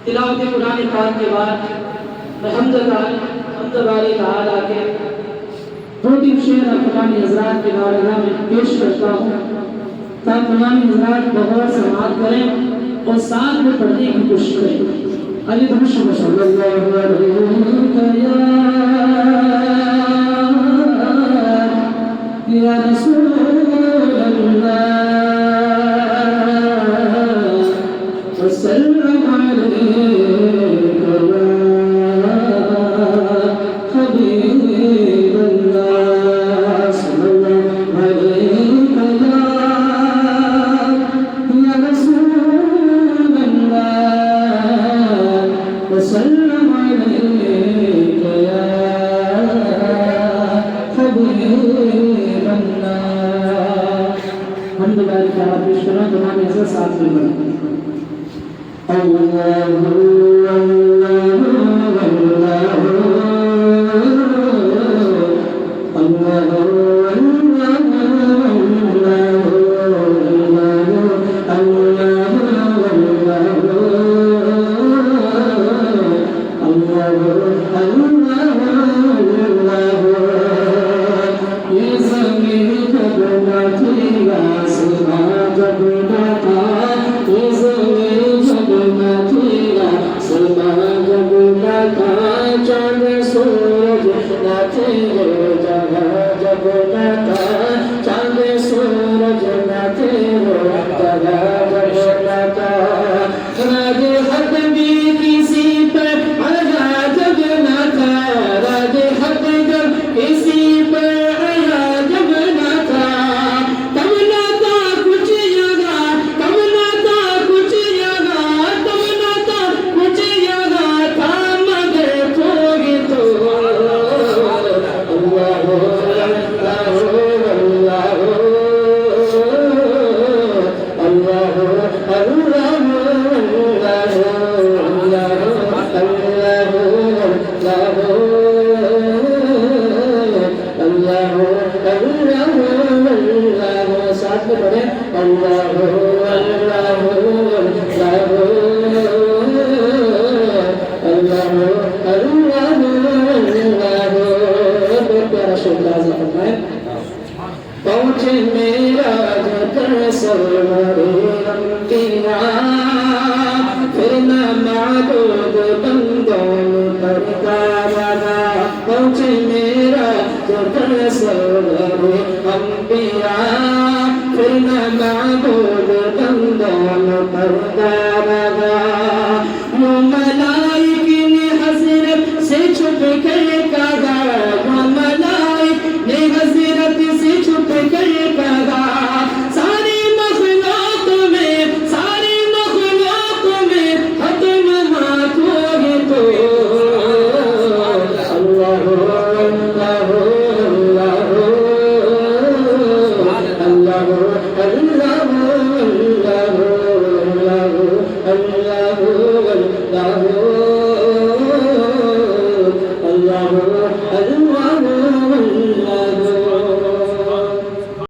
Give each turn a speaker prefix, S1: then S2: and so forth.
S1: तिलावत कुरान पाक के बाद मैं हमद बारी तआला के दो तीन शेर तमाम हज़रात के बारगाह में पेश करता हूँ ताकि तमाम हज़रात बगौर समाअत करें और साथ में पढ़ने की कोशिश करें। अली दुरूद सल्लल्लाहु अलैहि या रसूल अल्लाह वसल्लम अलैका या हबीब अल्लाह सल्लल्लाहु अलैका या रसूल अल्लाह वसल्लम अलैका या हबीब अल्लाह। हम दोबारा क्या पेश करें तमाम ऐसा साथ में पढ़ें। पहुँचे मेरा जतर सरवरे अंबिया फिर न माबूद बंदों पर तारा। पहुँचे मेरा जतर सरवरे अंबिया फिर न माबूद बंदों पर तारा। वो मलाइक ने हज़रत से छुप कर कहा, वो मलाइक ने हज़रत से छुप कर कहा, सारी मखलूक में खत्म हाथों तो अल्लाह अल्लाह अल्लाह अल्लाह अल्लाह अल्लाह अल्लाह